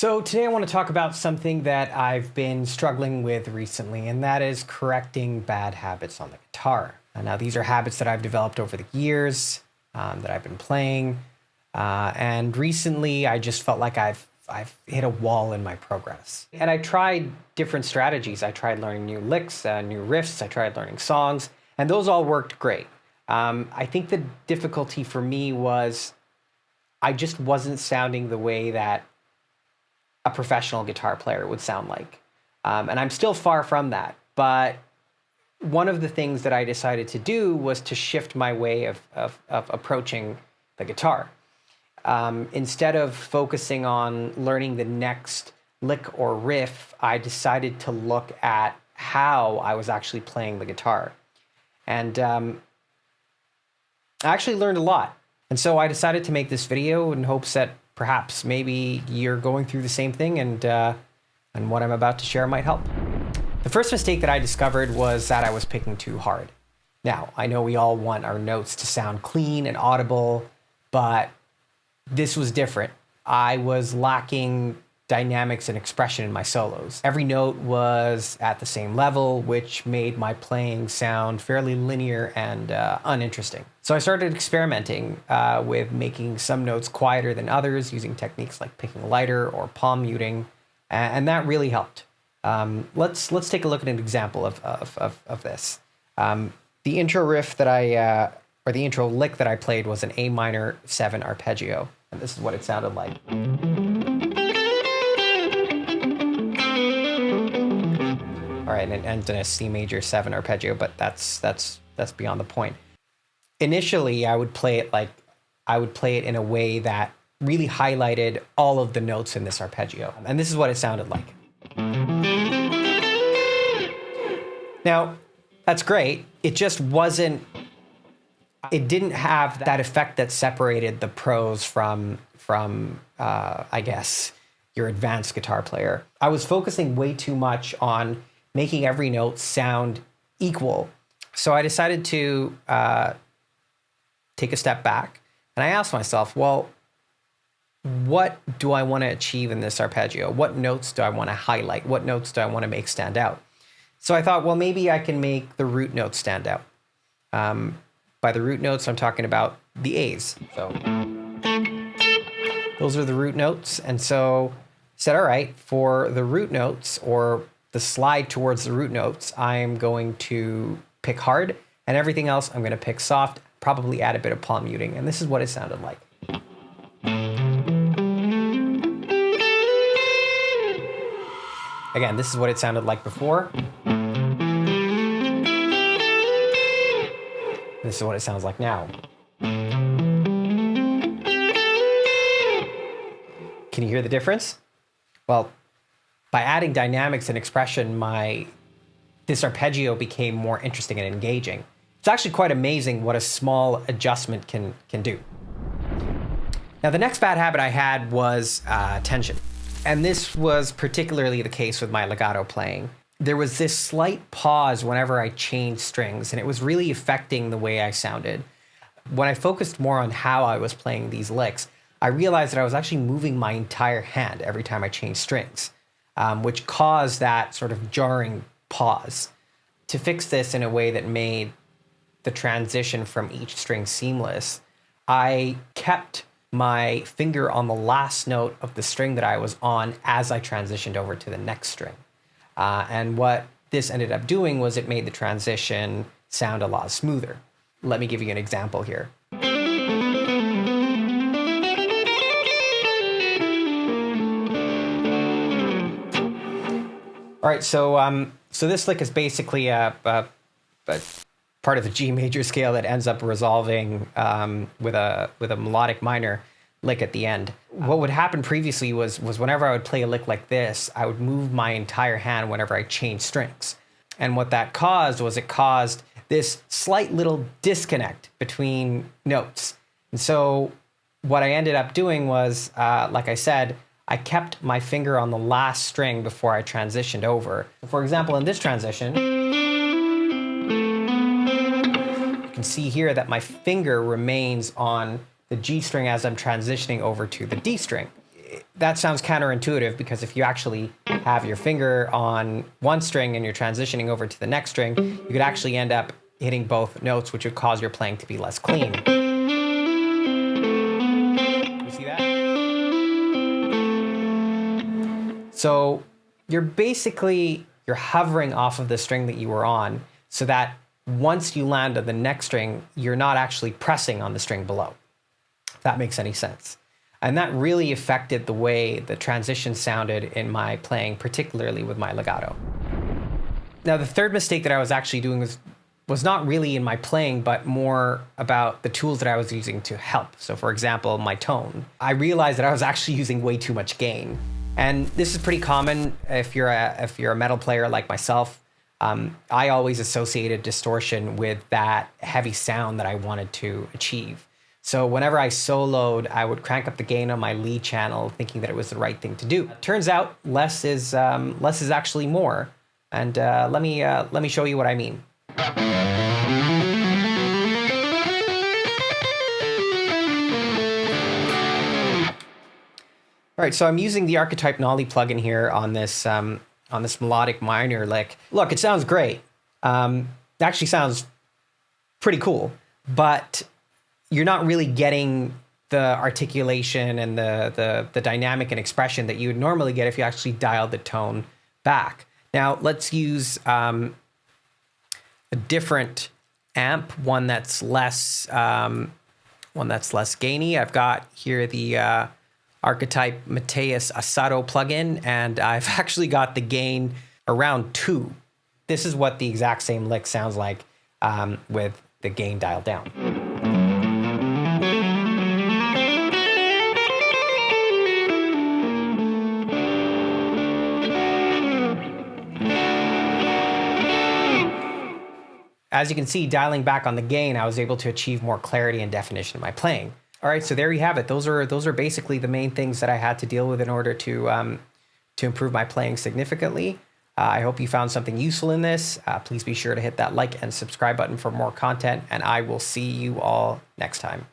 So today I want to talk about something that I've been struggling with recently, and that is correcting bad habits on the guitar. Now, these are habits that I've developed over the years that I've been playing, and recently I just felt like I've hit a wall in my progress. And I tried different strategies. I tried learning new licks, new riffs. I tried learning songs, and those all worked great. I think the difficulty for me was I just wasn't sounding the way that a professional guitar player would sound like. And I'm still far from that. But one of the things that I decided to do was to shift my way of approaching the guitar. Instead of focusing on learning the next lick or riff, I decided to look at how I was actually playing the guitar. And I actually learned a lot. And so I decided to make this video in hopes that perhaps maybe you're going through the same thing and what I'm about to share might help. The first mistake that I discovered was that I was picking too hard. Now, I know we all want our notes to sound clean and audible, but this was different. I was lacking dynamics and expression in my solos. Every note was at the same level, which made my playing sound fairly linear and uninteresting. So I started experimenting with making some notes quieter than others, using techniques like picking lighter or palm muting, and that really helped. Let's take a look at an example of this. The intro riff that or the intro lick that I played was an A minor 7 arpeggio, and this is what it sounded like. All right, and it ends in a C major 7 arpeggio, but that's beyond the point. Initially, I would play it in a way that really highlighted all of the notes in this arpeggio, and this is what it sounded like. Now, that's great. It just wasn't. It didn't have that effect that separated the pros from I guess your advanced guitar player. I was focusing way too much on making every note sound equal. So I decided to take a step back, and I asked myself, well, what do I want to achieve in this arpeggio? What notes do I want to highlight? What notes do I want to make stand out? So I thought, well, maybe I can make the root notes stand out. By the root notes, I'm talking about the A's. So those are the root notes. And so I said, all right, for the root notes, or the slide towards the root notes, I'm going to pick hard, and everything else I'm going to pick soft, probably add a bit of palm muting. And this is what it sounded like. Again, this is what it sounded like before. This is what it sounds like now. Can you hear the difference? Well, by adding dynamics and expression, this arpeggio became more interesting and engaging. It's actually quite amazing what a small adjustment can do. Now, the next bad habit I had was tension. And this was particularly the case with my legato playing. There was this slight pause whenever I changed strings, and it was really affecting the way I sounded. When I focused more on how I was playing these licks, I realized that I was actually moving my entire hand every time I changed strings, which caused that sort of jarring pause. To fix this in a way that made the transition from each string seamless, I kept my finger on the last note of the string that I was on as I transitioned over to the next string. And what this ended up doing was it made the transition sound a lot smoother. Let me give you an example here. All right, so this lick is basically a part of the G major scale that ends up resolving with a melodic minor lick at the end. What would happen previously was whenever I would play a lick like this, I would move my entire hand whenever I changed strings. And what that caused was it caused this slight little disconnect between notes. And so what I ended up doing was, like I said, I kept my finger on the last string before I transitioned over. For example, in this transition, you can see here that my finger remains on the G string as I'm transitioning over to the D string. that sounds counterintuitive, because if you actually have your finger on one string and you're transitioning over to the next string, you could actually end up hitting both notes, which would cause your playing to be less clean. You see that? So you're hovering off of the string that you were on, so that once you land on the next string, you're not actually pressing on the string below, if that makes any sense. And that really affected the way the transition sounded in my playing, particularly with my legato. Now, the third mistake that I was actually doing was not really in my playing, but more about the tools that I was using to help. So for example, my tone. I realized that I was actually using way too much gain. And this is pretty common if you're a metal player like myself. I always associated distortion with that heavy sound that I wanted to achieve. So whenever I soloed, I would crank up the gain on my lead channel, thinking that it was the right thing to do. It turns out less is actually more. And let me show you what I mean. All right, so I'm using the Archetype Nolly plugin here on this melodic minor lick. Look, it sounds great. It actually sounds pretty cool, but you're not really getting the articulation and the dynamic and expression that you would normally get if you actually dialed the tone back. Now let's use a different amp, one that's less gainy. I've got here the Archetype Mateus Asado plugin, and I've actually got the gain around 2. This is what the exact same lick sounds like with the gain dialed down. As you can see, dialing back on the gain, I was able to achieve more clarity and definition in my playing. All right, so there you have it. Those are basically the main things that I had to deal with in order to improve my playing significantly. I hope you found something useful in this. Please be sure to hit that like and subscribe button for more content, and I will see you all next time.